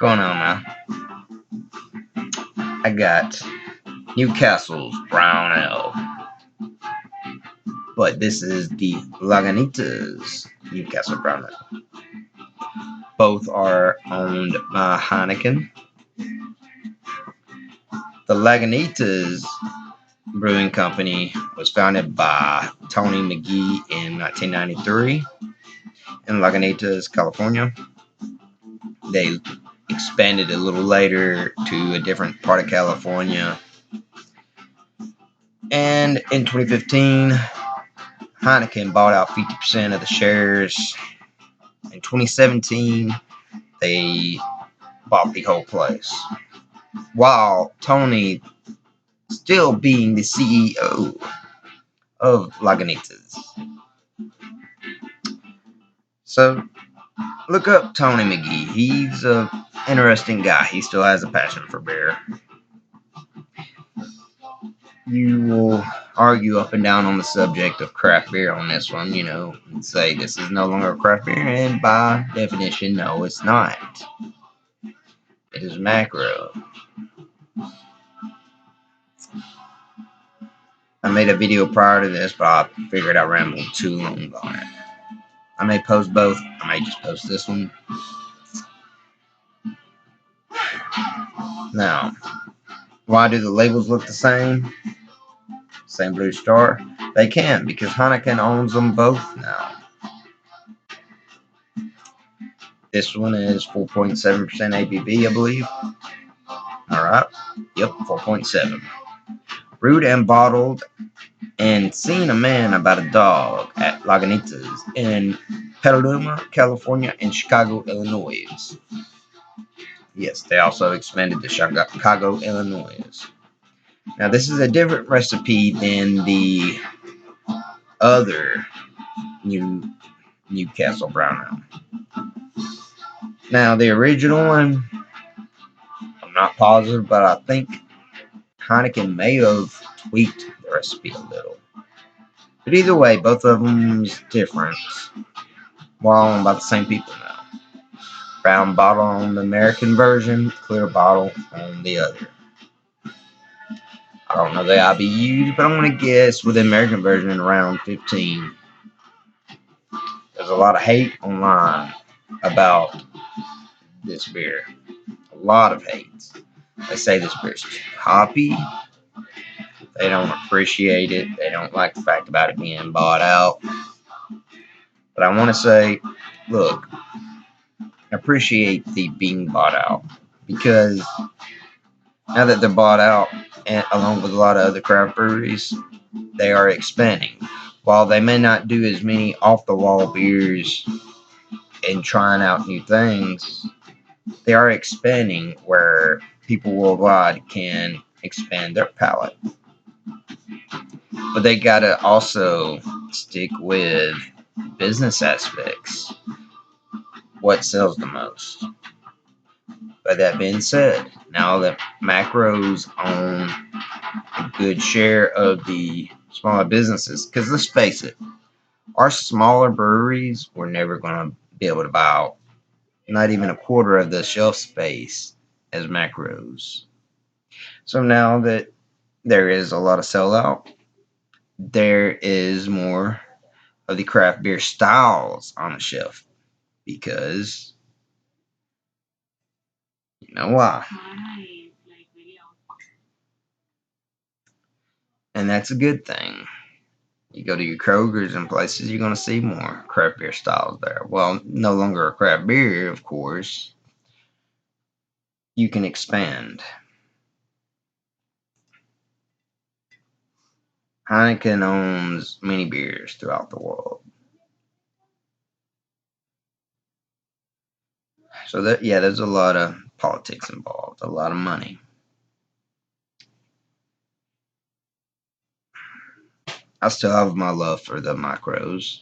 going on now? I got Newcastle's Brown Ale, but this is the Lagunitas Newcastle Brown Ale. Both are owned by Heineken. The Lagunitas Brewing Company was founded by Tony McGee in 1993 in Lagunitas, California. They expanded a little later to a different part of California. And in 2015, Heineken bought out 50% of the shares. In 2017, they bought the whole place, while Tony still being the CEO of Lagunitas. So look up Tony McGee. He's an interesting guy. He still has a passion for beer. You will argue up and down on the subject of craft beer on this one, and say this is no longer a craft beer, and by definition, no, it's not. It is macro. I made a video prior to this, but I figured I rambled too long on it. I may post both. I may just post this one. Now, why do the labels look the same? Same blue star? They can, because Heineken owns them both now. This one is 4.7% ABV, I believe. Alright. Yep, 4.7. Brewed and bottled and Seen a Man About a Dog at Lagunitas in Petaluma, California, and Chicago, Illinois. Yes, they also expanded to Chicago, Illinois. Now, this is a different recipe than the other Newcastle Brown Ale. Now, the original one, I'm not positive, but I think Heineken may have tweaked the recipe a little. But either way, both of them's different. Well, owned by the same people now. Brown bottle on the American version, clear bottle on the other. I don't know the IBUs, but I'm going to guess with the American version around 15. There's a lot of hate online about this beer. A lot of hate. They say this beer's too hoppy. They don't appreciate it. They don't like the fact about it being bought out. But I want to say, look, appreciate the being bought out, because now that they're bought out, and along with a lot of other craft breweries, they are expanding. While they may not do as many off-the-wall beers and trying out new things, they are expanding where people worldwide can expand their palate. But they gotta also stick with business aspects. What sells the most? But that being said, now that macros own a good share of the smaller businesses, because let's face it, our smaller breweries were never going to be able to buy out not even a quarter of the shelf space as macros. So now that there is a lot of sellout, there is more of the craft beer styles on the shelf, because you know why. And that's a good thing. You go to your Kroger's and places, you're going to see more craft beer styles there. Well, no longer a craft beer, of course. You can expand. Heineken owns many beers throughout the world. So there's a lot of politics involved, a lot of money. I still have my love for the macros,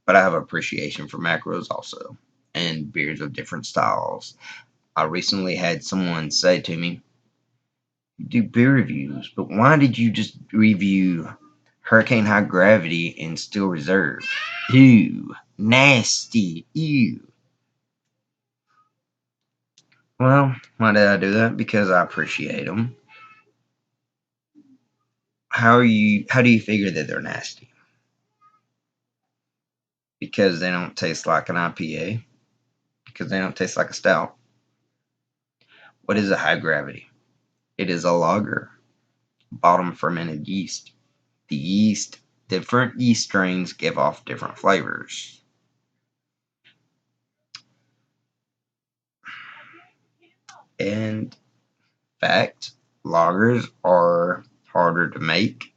but I have appreciation for macros also, and beers of different styles. I recently had someone say to me, "You do beer reviews, but why did you just review Hurricane High Gravity and Steel Reserve? Ew, nasty, ew." Well, why did I do that? Because I appreciate them. How do you figure that they're nasty? Because they don't taste like an IPA. Because they don't taste like a stout. What is a high gravity? It is a lager, bottom fermented yeast. The yeast, different yeast strains give off different flavors. And fact, lagers are harder to make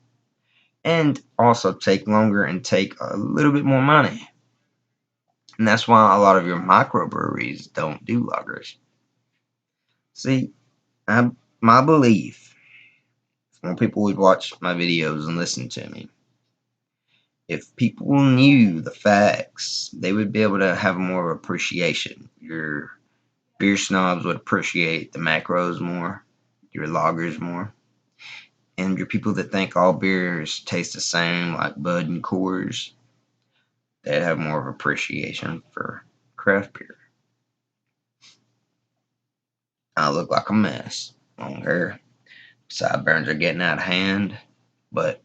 and also take longer and take a little bit more money. And that's why a lot of your microbreweries don't do lagers. See, my belief, when people would watch my videos and listen to me, if people knew the facts, they would be able to have more of appreciation. Your beer snobs would appreciate the macros more, your lagers more, and your people that think all beers taste the same, like Bud and Coors, they'd have more of appreciation for craft beer. I look like a mess. Long hair, sideburns are getting out of hand, but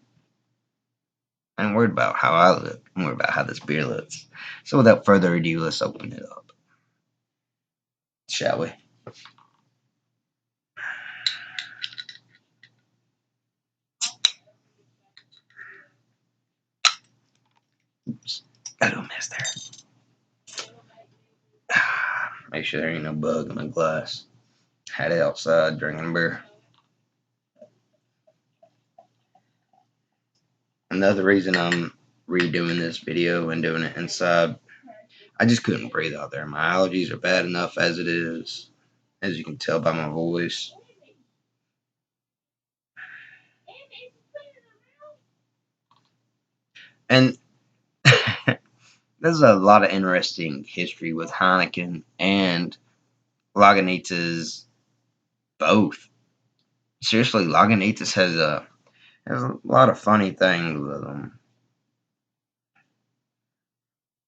I ain't worried about how I look. I'm worried about how this beer looks. So without further ado, let's open it up, shall we? Oops, got a little mess there. Make sure there ain't no bug in my glass. Had it outside drinking beer. Another reason I'm redoing this video and doing it inside, I just couldn't breathe out there. My allergies are bad enough as it is, as you can tell by my voice. And there's a lot of interesting history with Heineken and Lagunitas both. Seriously, Lagunitas has a lot of funny things with them.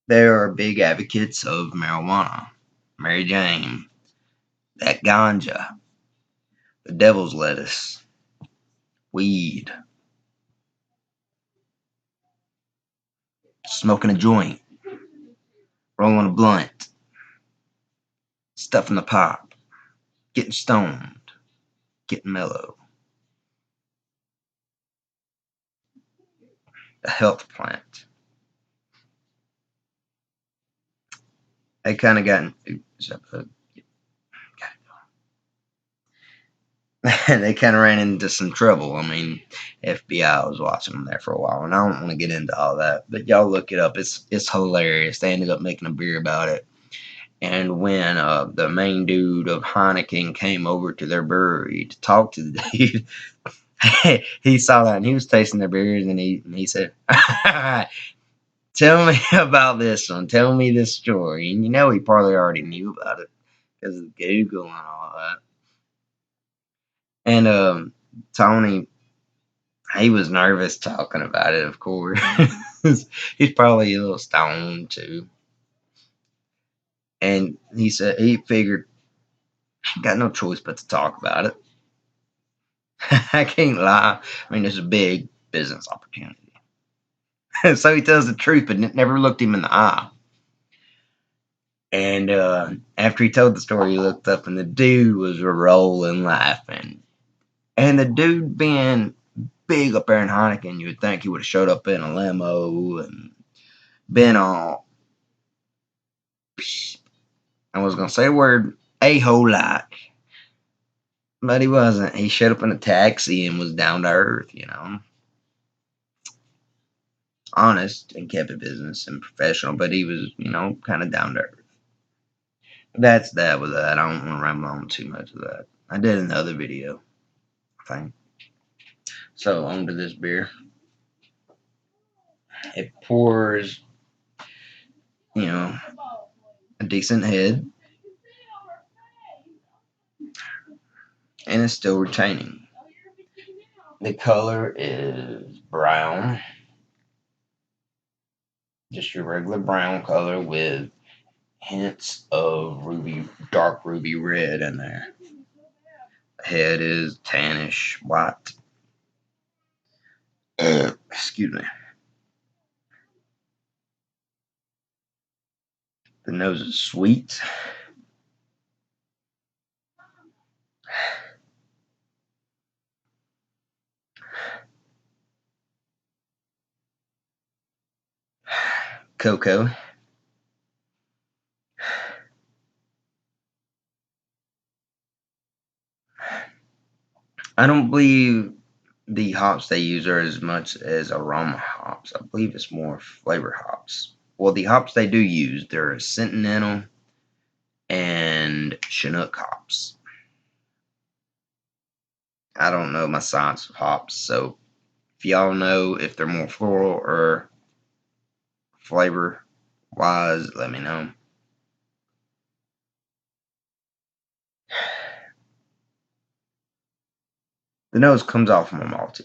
They are big advocates of marijuana, Mary Jane, that ganja, the devil's lettuce, weed, smoking a joint, rolling a blunt, stuffing the pop, getting stoned, getting mellow, a health plant. They kind of got they kind of ran into some trouble. I mean, FBI was watching them there for a while, and I don't want to get into all that, but y'all look it up. It's hilarious. They ended up making a beer about it. And when the main dude of Heineken came over to their brewery to talk to the dude, he saw that and he was tasting their beers and he said, "Tell me about this one. Tell me this story." And you know he probably already knew about it because of Google and all that. And Tony, he was nervous talking about it, of course. He's probably a little stoned too. And he said he figured he got no choice but to talk about it. I can't lie. I mean, it's a big business opportunity. So he tells the truth, but never looked him in the eye. And after he told the story, he looked up, and the dude was rolling laughing. And the dude being big up there in Heineken, you would think he would have showed up in a limo and been all. I was gonna say the word a whole lot, but he wasn't. He showed up in a taxi and was down to earth, honest and kept it business and professional, but he was, kind of down to earth. That's that with that. I don't want to ramble on too much of that. I did another video, I think. So on to this beer. It pours, you know, a decent head, and it's still retaining. The color is brown, just your regular brown color with hints of dark ruby red in there. The head is tannish white. Excuse me. The nose is sweet. Cocoa. I don't believe the hops they use are as much as aroma hops. I believe it's more flavor hops. Well, the hops they do use, they're Sentinel and Chinook hops. I don't know my science of hops, so if y'all know if they're more floral or flavor wise, let me know. The nose comes off more malty.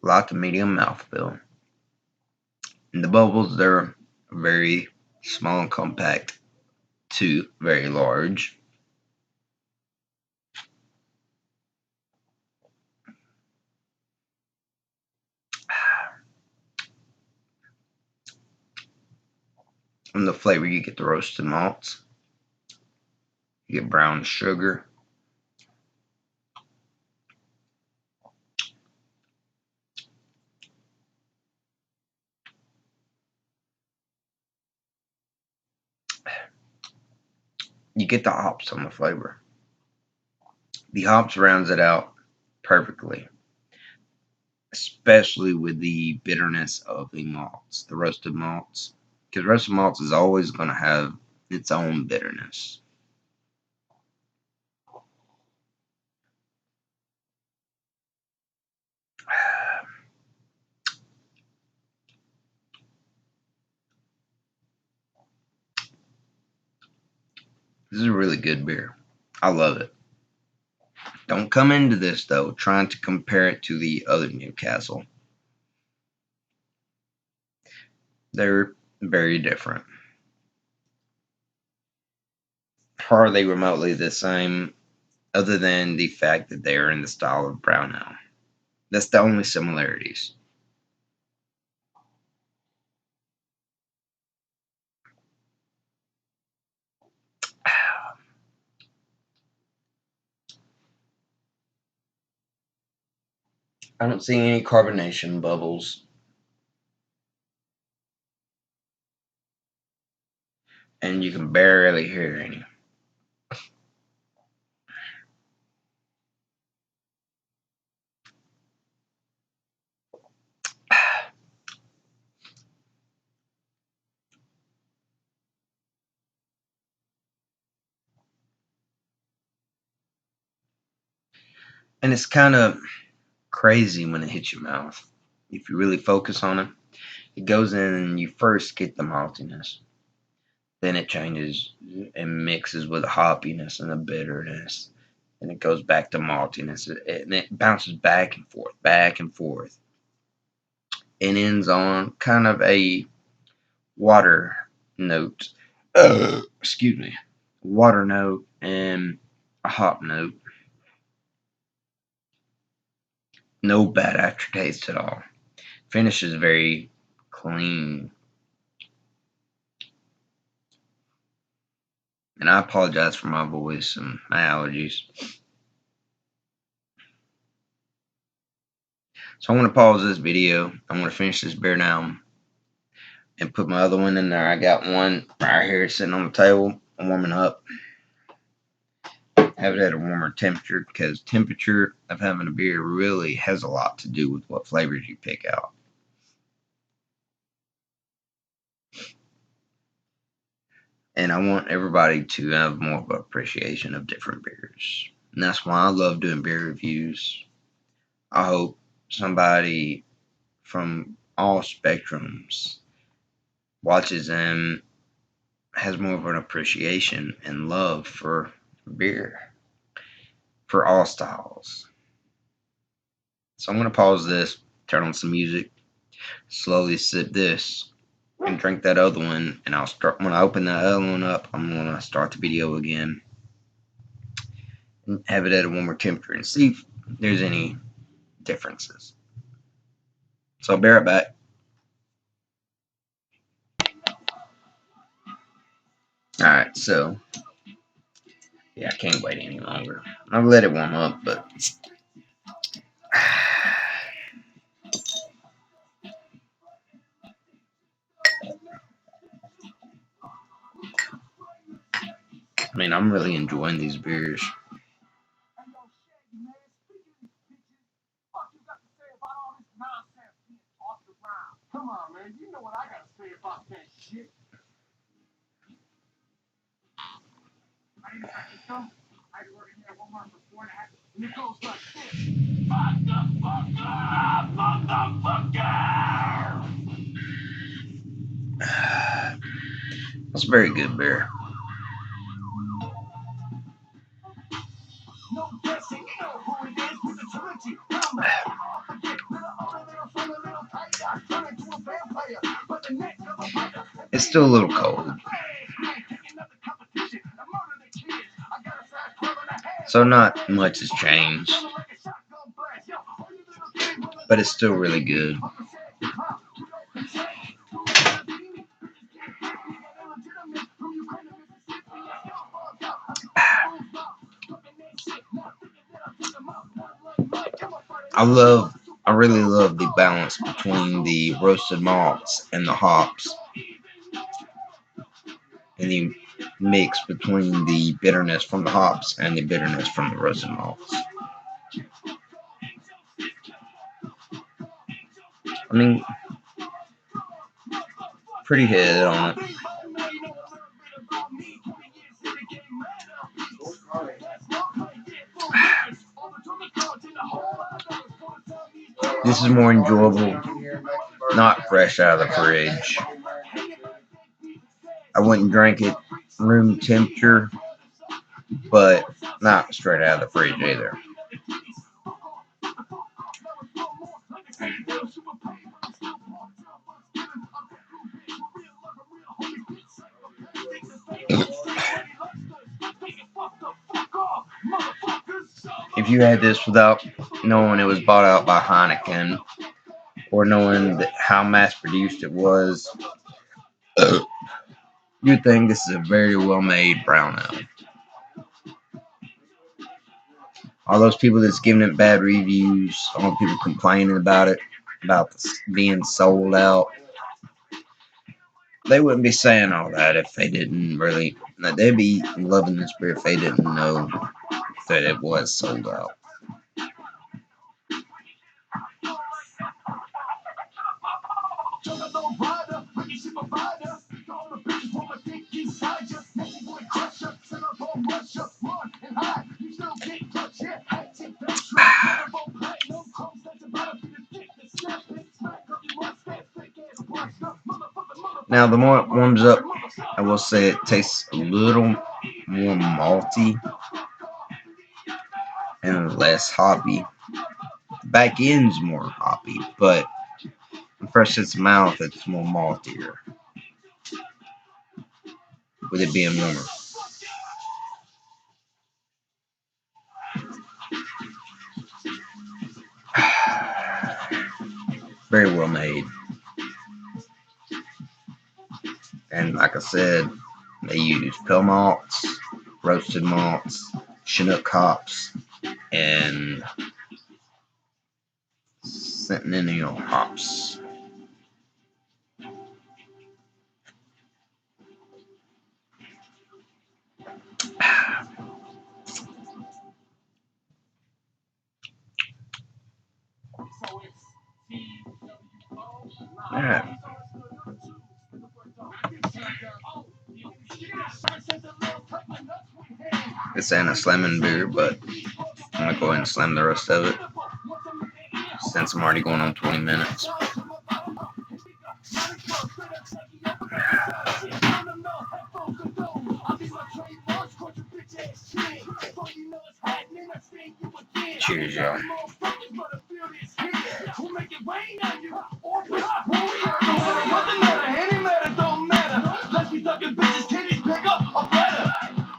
Light to medium mouthfeel. And the bubbles, they're very small and compact to very large. From the flavor, you get the roasted malts, you get brown sugar, you get the hops on the flavor. The hops rounds it out perfectly, especially with the bitterness of the malts, the roasted malts. Because roasted malts is always going to have its own bitterness. This is a really good beer. I love it. Don't come into this, though, trying to compare it to the other Newcastle. They're very different. Are they remotely the same, other than the fact that they are in the style of brown ale? That's the only similarities. I don't see any carbonation bubbles, and you can barely hear any. And it's kind of crazy when it hits your mouth. If you really focus on it, it goes in and you first get the maltiness. Then it changes and mixes with the hoppiness and the bitterness. And it goes back to maltiness. And it bounces back and forth, back and forth. And ends on kind of a water note. Excuse me. Water note and a hop note. No bad aftertaste at all. Finish is very clean. And I apologize for my voice and my allergies. So I'm going to pause this video. I'm going to finish this beer now and put my other one in there. I got one right here sitting on the table. I'm warming up. Have it at a warmer temperature because temperature of having a beer really has a lot to do with what flavors you pick out. And I want everybody to have more of an appreciation of different beers. And that's why I love doing beer reviews. I hope somebody from all spectrums watches them, has more of an appreciation and love for beer. for all styles. So I'm gonna pause this, turn on some music, slowly sip this, and drink that other one. And I'll start when I open that other one up. I'm gonna start the video again and have it at a warmer temperature and see if there's any differences. So I'll be right back. Alright, so yeah, I can't wait any longer. I'll let it warm up, but I mean, I'm really enjoying these beers. Come on, man. You know what I gotta say about that shit. I ain't got to come. I worked here at Walmart for 4.5 years, and it goes like this. Fuck the fuck up, motherfucker! That's a very good beer. It's still a little cold. So not much has changed. But it's still really good. I really love the balance between the roasted malts and the hops, and the mix between the bitterness from the hops and the bitterness from the roasted malts. I mean, pretty hit on it. This is more enjoyable, not fresh out of the fridge. I wouldn't drink it room temperature, but not straight out of the fridge either. If you had this without knowing it was bought out by Heineken, or knowing how mass produced it was, you'd think this is a very well made brown ale. All those people that's giving it bad reviews, all the people complaining about it, about this being sold out, they wouldn't be saying all that if they didn't really. They'd be loving this beer if they didn't know that it was sold out. Now, the more it warms up, I will say it tastes a little more malty and less hoppy. The back end's more hoppy, but when fresh hits the mouth, it's more maltier, with it being warmer. Very well made. And like I said, they use pale malts, roasted malts, Chinook hops, and Centennial hops. Alright. This ain't a slamming beer, but I'm gonna go ahead and slam the rest of it since I'm already going on 20 minutes. Cheers, y'all.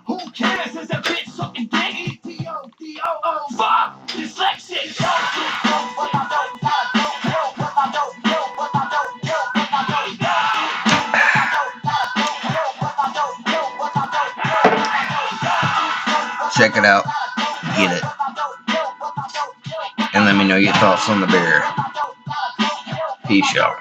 Who cares? Is that bitch sucking dick? E-T-O-D-O-O. Fuck! Dyslexic! Check it out. Get it. And let me know your thoughts on the beer. Peace, y'all.